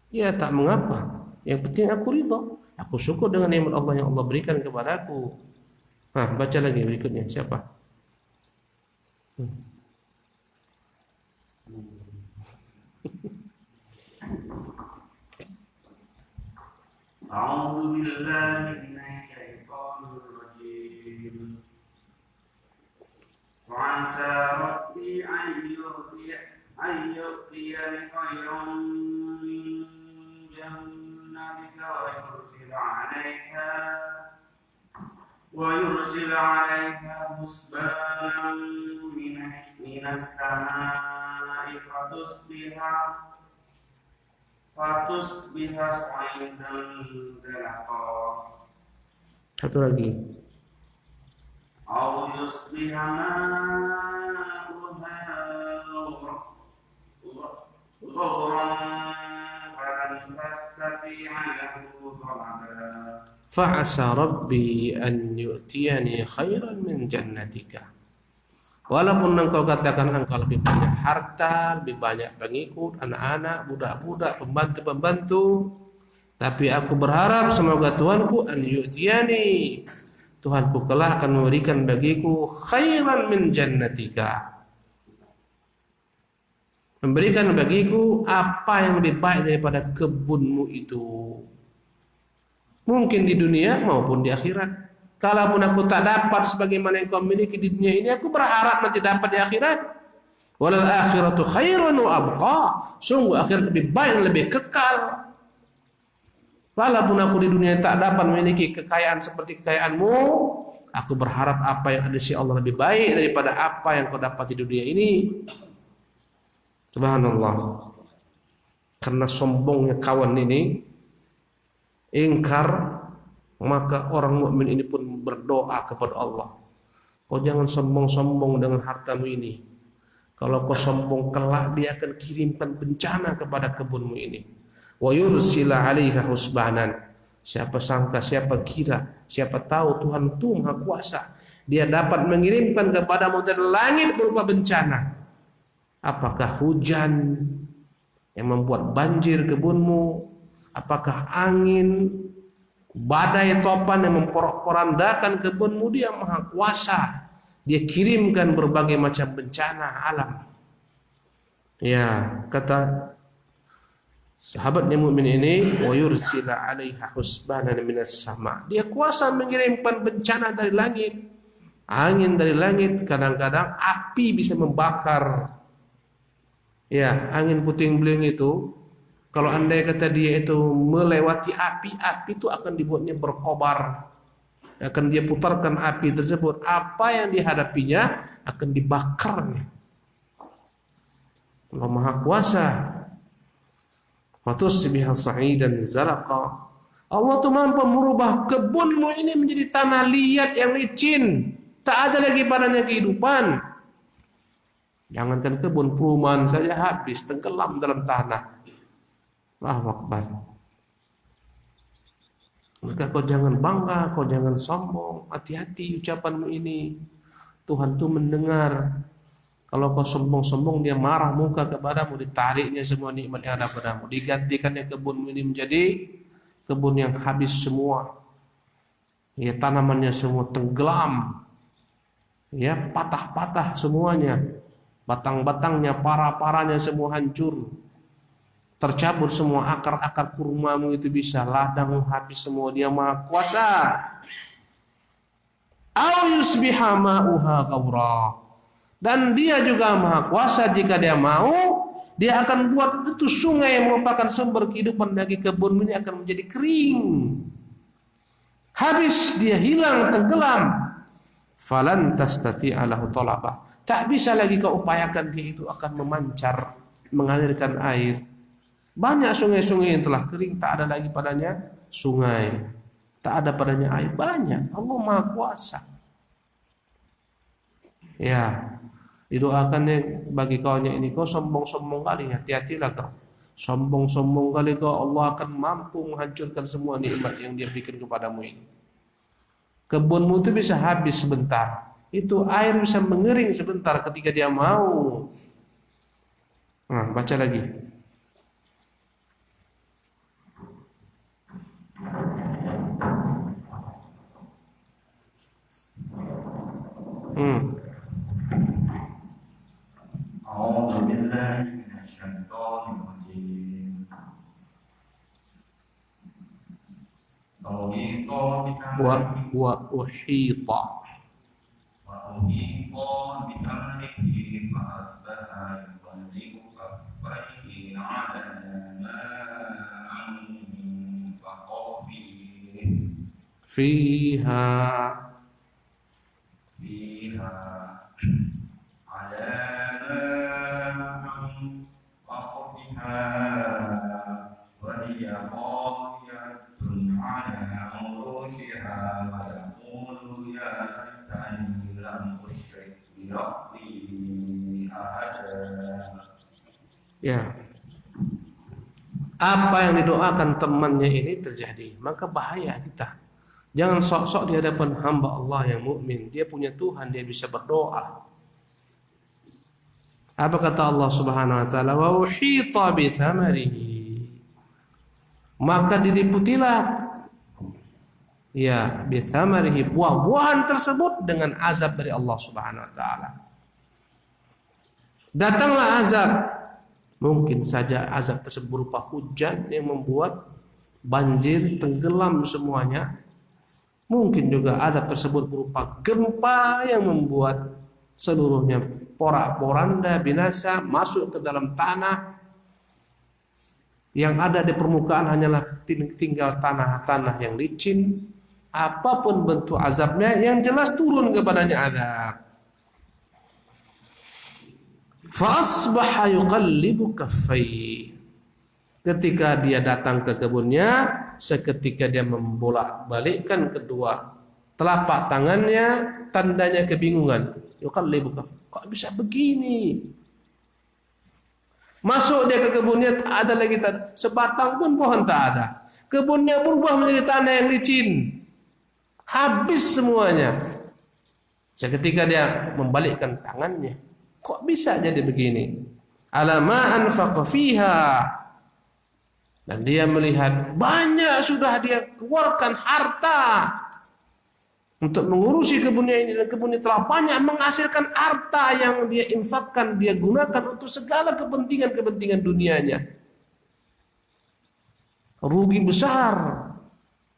Ya tak mengapa. Yang penting aku ridha. Aku syukur dengan nikmat Allah yang Allah berikan kepadaku. Baca lagi berikutnya. Siapa? A'udzu billahi minasyaitonir rajim. Wa 'asa rabbi ayyutiyani khairan min jannatika wa yursil 'alaiha husbanan minas samai fatusbiha sa'idan zalaqa. Satu lagi. Au yusbiha ma'uha ghawran falan tastati'a lahu talaba. Fa'asa rabbi an yu'tiyani khairan min jannatika. Walaupun engkau katakan engkau lebih banyak harta, lebih banyak pengikut, anak-anak, budak-budak, pembantu-pembantu, tapi aku berharap semoga Tuhanku an yu'tiyani, Tuhanku kelak akan memberikan bagiku khairan min jannatika, memberikan bagiku apa yang lebih baik daripada kebunmu itu, mungkin di dunia maupun di akhirat. Kalaupun aku tak dapat sebagaimana yang kau miliki di dunia ini, aku berharap nanti dapat di akhirat. Walal akhiratu khairun wa abqa. Sungguh akhirat lebih baik, lebih kekal. Walaupun aku di dunia tak dapat memiliki kekayaan seperti kekayaanmu, aku berharap apa yang ada di sisi Allah lebih baik daripada apa yang kau dapat di dunia ini. Subhanallah. Karena sombongnya kawan ini, ingkar, maka orang mukmin ini pun berdoa kepada Allah. Kau jangan sombong-sombong dengan hartamu ini. Kalau kau sombong kelak, dia akan kirimkan bencana kepada kebunmu ini. Wa yursila 'alaiha husbanan. Siapa sangka, siapa kira, siapa tahu Tuhan itu Maha Kuasa. Dia dapat mengirimkan kepadamu dari langit berupa bencana. Apakah hujan yang membuat banjir kebunmu, Apakah angin, badai topan yang memporak-porandakan kebunmu? Dia maha kuasa. Dia kirimkan berbagai macam bencana alam. Ya, kata sahabat yang mukmin ini, wa yursila 'alaiha husbanan minas sama. Dia kuasa mengirimkan bencana dari langit. Angin dari langit, kadang-kadang api bisa membakar. Ya, angin puting beliung itu, kalau andai kata dia itu melewati api, api itu akan dibuatnya berkobar. Akan dia putarkan api tersebut. Apa yang dihadapinya akan dibakarnya. Allah Maha Kuasa. Fatusbiha sa'idan zalaqa. Allah tuh mampu merubah kebunmu ini menjadi tanah liat yang licin. Tak ada lagi padanya kehidupan. Jangankan kebun, perumahan saja habis, tenggelam dalam tanah. Allahu Akbar. Maka kau jangan bangga, kau jangan sombong. Hati-hati ucapanmu ini. Tuhan tuh mendengar. Kalau kau sombong-sombong, dia marah muka kepadamu, ditariknya semua nikmat yang ada padamu, digantikannya kebunmu ini menjadi kebun yang habis semua. Ya, tanamannya semua tenggelam. Ya, patah-patah semuanya. Batang-batangnya, para-paranya semua hancur. Tercabut semua akar-akar kurmamu itu bisa, ladang habis semua. Dia Maha Kuasa. Au yusbiha ma'uha ghawra. Dan dia juga Maha Kuasa, jika dia mau, dia akan buat itu sungai yang merupakan sumber kehidupan bagi kebun ini akan menjadi kering. Habis, dia hilang, tenggelam. Falan tastati'a lahu talabah. Tak bisa lagi kau upayakan dia itu akan memancar, mengalirkan air. Banyak sungai-sungai yang telah kering, tak ada lagi padanya sungai. Tak ada padanya air. Banyak. Allah Maha Kuasa. Ya, didoakannya bagi kaunya ini, kau sombong-sombong kali, hati-hatilah kau. Sombong-sombong kali kau, Allah akan mampu menghancurkan semua nikmat yang dia berikan kepadamu ini. Kebunmu itu bisa habis sebentar. Itu air bisa mengering sebentar ketika dia mau. Nah, baca lagi. A'udzu billahi minasyaitonir rajim. Wa uhita. وأحيط بثمره فأصبح يقلب كفيه على ما أنفق Fiha. على ما أنفق بها وهي خاوية على عروشها ويقول يا ليتني لم أشرك بربي أحدا. Ya. Apa yang didoakan temannya ini terjadi, maka bahaya kita. Jangan sok-sok di hadapan hamba Allah yang mukmin. Dia punya Tuhan, dia bisa berdoa. Apa kata Allah Subhanahu wa taala? Wa uhita bi thamarihi. Maka diliputilah ya bi thamarihi, buah-buahan tersebut dengan azab dari Allah Subhanahu wa taala. Datanglah azab. Mungkin saja azab tersebut berupa hujan yang membuat banjir, tenggelam semuanya. Mungkin juga azab tersebut berupa gempa yang membuat seluruhnya porak-poranda, binasa, masuk ke dalam tanah. Yang ada di permukaan hanyalah tinggal tanah-tanah yang licin. Apapun bentuk azabnya, yang jelas turun kepadanya azab. Fa'asbaha yuqallibu kaffayhi. Ketika dia datang ke kebunnya, seketika dia membolak-balikkan kedua telapak tangannya, tandanya kebingungan. Yuqallibu kaffayhi. Kok bisa begini? Masuk dia ke kebunnya, tak ada lagi sebatang pun pohon tak ada. Kebunnya berubah menjadi tanah yang licin. Habis semuanya. Seketika dia membalikkan tangannya. Kok bisa jadi begini? Ala ma anfaqa fiha. Dan dia melihat banyak sudah dia keluarkan harta untuk mengurusi kebunnya ini, dan kebunnya telah banyak menghasilkan harta yang dia infakkan, dia gunakan untuk segala kepentingan-kepentingan dunianya. Rugi besar.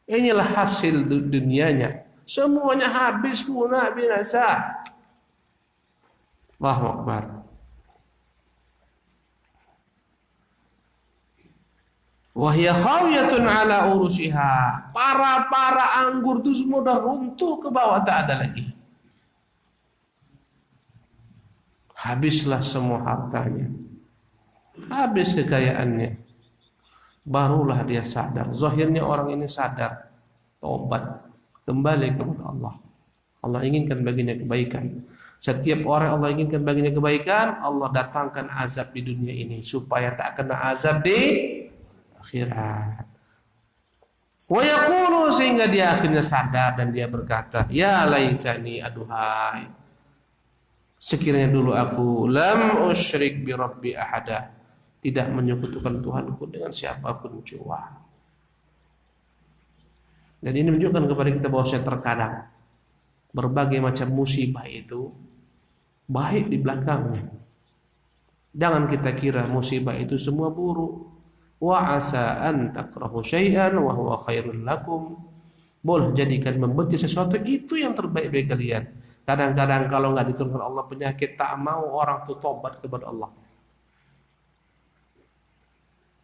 Inilah hasil dunianya. Semuanya habis, guna, binasa. Allahu Akbar. Wahya khawiyatun ala urusiha. Para anggur itu semua udah runtuh ke bawah, tak ada lagi. Habislah semua hartanya. Habis kekayaannya. Barulah dia sadar. Zahirnya orang ini sadar. Tobat. Kembali kepada Allah. Allah inginkan baginya kebaikan. Setiap orang Allah inginkan baginya kebaikan, Allah datangkan azab di dunia ini supaya tak kena azab di akhirat. Wa yaqulu, sehingga dia akhirnya sadar dan dia berkata, ya laitani, aduhai, sekiranya dulu aku lam usyrik bi rabbi ahada, tidak menyekutukan Tuhanku dengan siapapun jua. Dan ini menunjukkan kepada kita bahwa terkadang berbagai macam musibah itu baik di belakangnya. Jangan kita kira musibah itu semua buruk. Wa asa an takrahu syai'an wa huwa khairul lakum. Boleh jadikan membenci sesuatu itu yang terbaik bagi kalian. Kadang-kadang kalau nggak diturunkan Allah penyakit, tak mau orang itu tobat kepada Allah.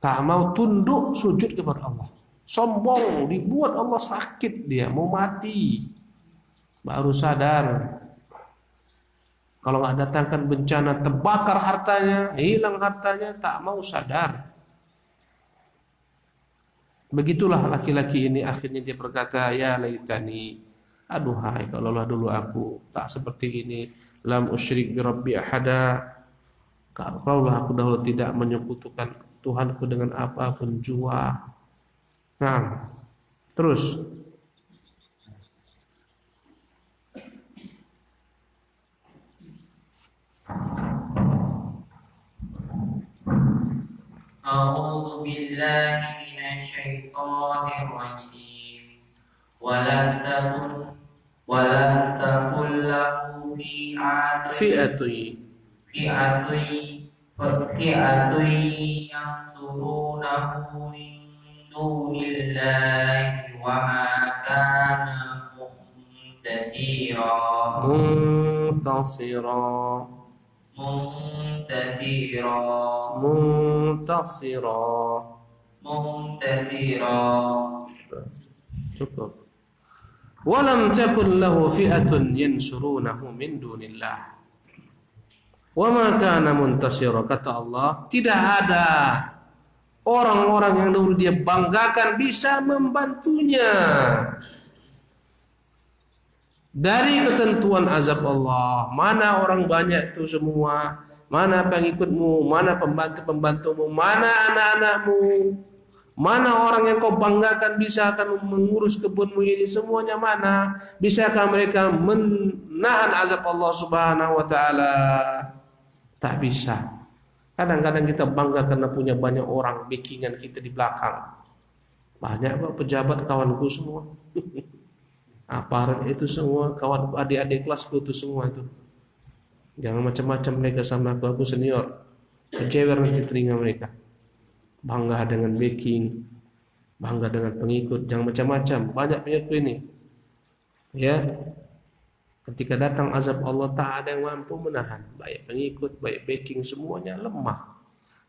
Tak mau tunduk sujud kepada Allah. Sombong, dibuat Allah sakit, dia mau mati. Baru sadar. Kalau nggak datangkan bencana, terbakar hartanya, hilang hartanya, tak mau sadar. Begitulah laki-laki ini akhirnya dia berkata, ya laitani, aduhai kalaulah dulu aku tak seperti ini, lam usyrik bi rabbi ahada, kalaulah aku dahulu tidak menyekutukan Tuhanku dengan apapun jua. Nah, terus A'udzu billahi minasyaitonir rajim. Walan takun lahu fi'atui fi'atun yansurunahu min dunillahi wa ma kana muntasira. Cukup. Walam takun lahu fi'atun yansurunahu min dunillah wa ma kana muntasira. Kata Allah, tidak ada orang-orang yang dahulu dia banggakan bisa membantunya dari ketentuan azab Allah. Mana orang banyak itu semua, mana pengikutmu, mana pembantu-pembantumu, mana anak-anakmu, mana orang yang kau banggakan bisa akan mengurus kebunmu ini, semuanya mana? Bisakah mereka menahan azab Allah Subhanahu wa taala? Tak bisa. Kadang-kadang kita bangga karena punya banyak orang backingan kita di belakang. Banyak kok pejabat kawanku semua. Aparat itu semua, kawan adik-adik kelasku itu semua itu. Jangan macam-macam mereka sama aku senior. Kecewer nanti telinga mereka. Bangga dengan backing, bangga dengan pengikut, jangan macam-macam. Banyak pengikut ini. Ya. Ketika datang azab Allah, tak ada yang mampu menahan. Baik pengikut, baik backing, semuanya lemah.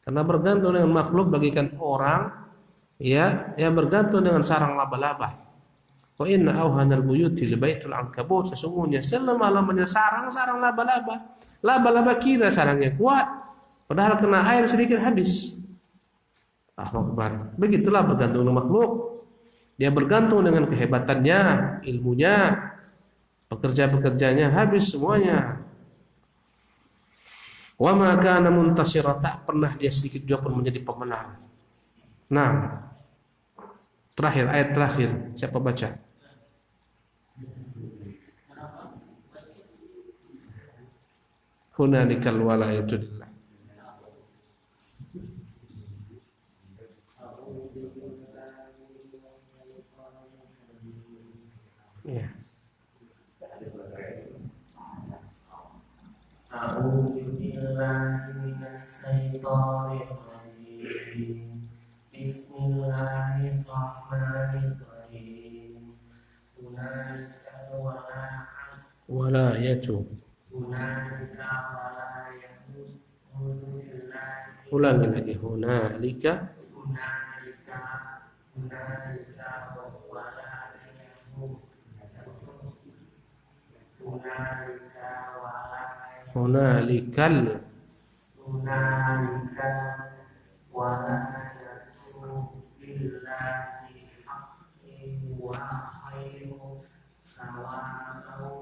Karena bergantung dengan makhluk bagikan orang, ya, yang bergantung dengan sarang laba-laba. Wa inna awhanal buyuti li baitul ankabut, sesungguhnya selemah-lemahnya sarang laba-laba. Laba-laba kira sarangnya kuat, padahal kena air sedikit habis. Akbar. Begitulah bergantung dengan makhluk. Dia bergantung dengan kehebatannya, ilmunya, pekerja-pekerjanya habis semuanya. Wa ma kana muntasira, tak pernah dia sedikit juga pun menjadi pemenang. Nah, terakhir, ayat terakhir, siapa baca? Hunalikal walayatu lillah. Ya. A'udzu billahi minasy syaithanir rajim. Bismillahirrahmanirrahim. Hunalika Walayatu. hunalika walayatu lillahi. Ulangi lagi. Hunalika. Hunalika hunalika walayatu. Hunalika walayatu. Hunalikal. Hunalika walayatu lillahi haqqin wa khairu sawa'u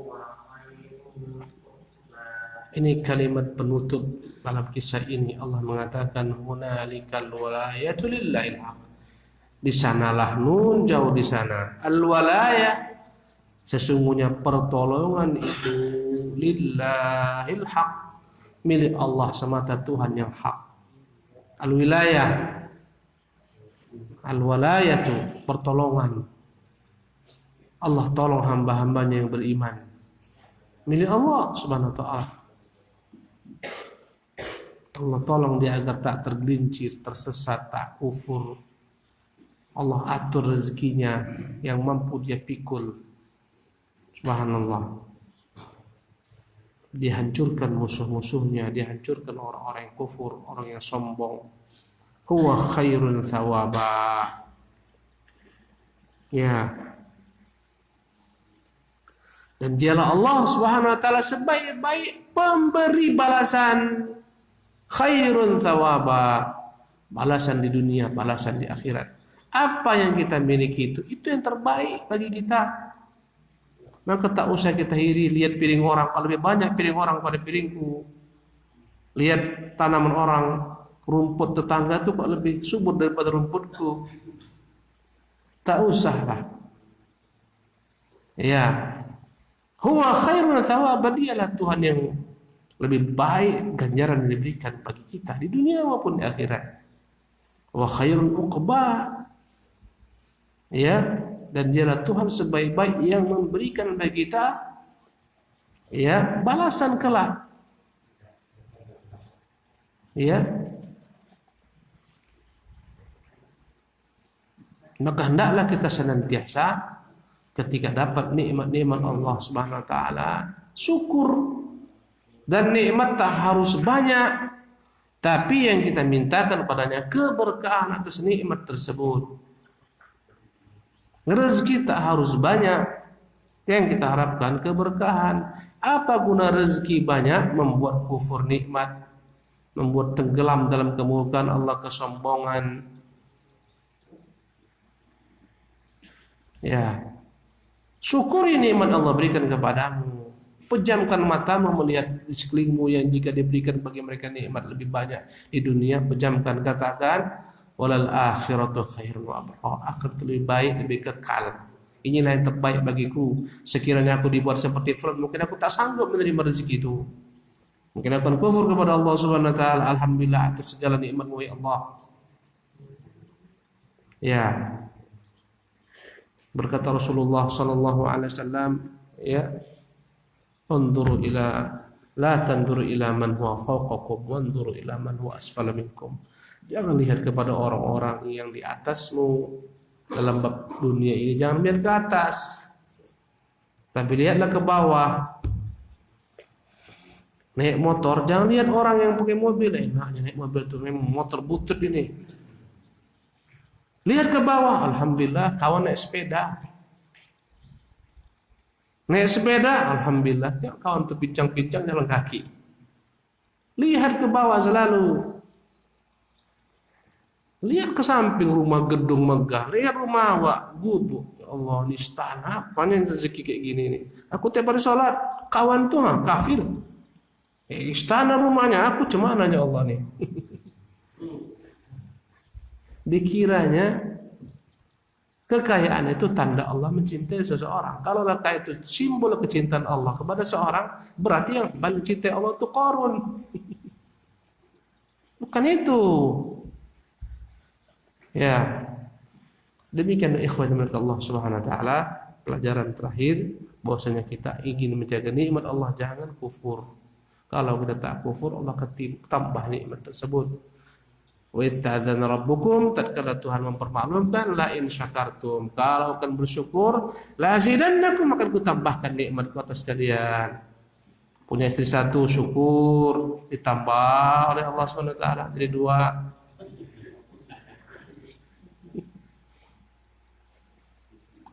wa khairu uqba. Ini kalimat penutup dalam kisah ini. Allah mengatakan hunalikal walayatu lillahil haq. Di sanalah, nun jauh di sana. Al-walayah, sesungguhnya pertolongan itu lillahil haq, milik Allah semata, Tuhan yang hak. Al-wilayah, al-walayatu, pertolongan. Allah tolong hamba-hambanya yang beriman, milik Allah subhanahu wa ta'ala. Allah tolong dia agar tak tergelincir, tersesat, tak kufur. Allah atur rezekinya yang mampu dia pikul. Subhanallah. Dihancurkan musuh-musuhnya, dihancurkan orang-orang yang kufur, orang yang sombong. Huwa khairun thawaba. Ya. Dan dialah Allah subhanahu wa ta'ala sebaik-baik pemberi balasan. Khairun thawaba. Balasan di dunia, balasan di akhirat. Apa yang kita miliki itu yang terbaik bagi kita. Maka tak usah kita iri lihat piring orang. Kalau lebih banyak piring orang pada piringku, lihat tanaman orang, rumput tetangga itu kok lebih subur daripada rumputku. Tak usahlah. Ya. Huwa khairun thawaba, dialah Tuhan yang lebih baik ganjaran yang diberikan bagi kita di dunia maupun di akhirat. Wa khairun uqba. Ya, dan dialah Tuhan sebaik-baik yang memberikan bagi kita ya balasan kelak. Ya. Maka hendaklah kita senantiasa ketika dapat nikmat-nikmat Allah Subhanahu wa taala syukur. Dan nikmat tak harus banyak, tapi yang kita mintakan padanya keberkahan atas nikmat tersebut. Rezeki tak harus banyak, yang kita harapkan keberkahan. Apa guna rezeki banyak? Membuat kufur nikmat, membuat tenggelam dalam kemurkaan Allah, kesombongan. Ya, syukuri nikmat Allah berikan kepadamu. Pejamkan matamu melihat di sekelilingmu yang jika diberikan bagi mereka nikmat lebih banyak di dunia. Pejamkan, katakan walal akhiratu khairun wa abqa. Akhirat lebih baik, lebih kekal. Inilah yang terbaik bagiku. Sekiranya aku dibuat seperti Fir'aun, mungkin aku tak sanggup menerima rezeki itu. Mungkin aku akan kufur kepada Allah Subhanahu wa taala. Alhamdulillah atas segala nikmat-Mu ya Allah. Ya. Berkata Rasulullah sallallahu alaihi wasallam, ya, "Unzuru ila la tanzuru ila man huwa fawqakum, wanzuru ila man huwa asfala minkum." Jangan lihat kepada orang-orang yang di atasmu dalam bab dunia ini. Jangan lihat ke atas, tapi lihatlah ke bawah. Naik motor, jangan lihat orang yang pakai mobil. Enaknya naik mobil itu memang motor butut ini. Lihat ke bawah. Alhamdulillah kawan naik sepeda. Naik sepeda, alhamdulillah kawan tuh pincang-pincang jalan kaki. Lihat ke bawah selalu. Lihat ke samping rumah gedung megah, lihat rumah awak gubuk. Ya Allah, ini istana apa nih rezeki kayak gini nih. Aku tiap hari sholat, kawan tuh kafir. Istana rumahnya, aku cemana ya Allah nih. Dikiranya kekayaan itu tanda Allah mencintai seseorang. Kalau kekayaan itu simbol kecintaan Allah kepada seorang, berarti yang paling cintai Allah itu Qarun. Bukan itu. Ya, demikian ikhwan Allah Subhanahu wa taala. pelajaran terakhir bahwasanya kita ingin menjaga nikmat Allah, jangan kufur. Kalau kita tak kufur, Allah akan tambah nikmat tersebut. Wa itta'adzana rabbukum, tatkala Tuhan mempermaklumkan, la in syakartum, kalau akan bersyukur, la azidannakum, akan kutambahkan nikmatku atas kalian. Punya istri satu, syukur, ditambah oleh Allah SWT jadi 2.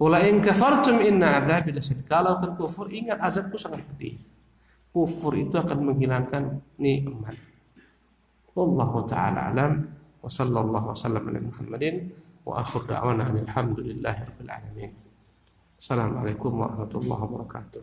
Wala in kafartum inna adzabi lasyadid, kalau akan kufur, ingat azabku sangat pedih. Kufur itu akan menghilangkan nikmat. Wallahu ta'ala alam, wa sallallahu wasallam ala Muhammadin, wa akhir da'wana alhamdulillahi rabbil alamin. Assalamualaikum warahmatullahi wabarakatuh.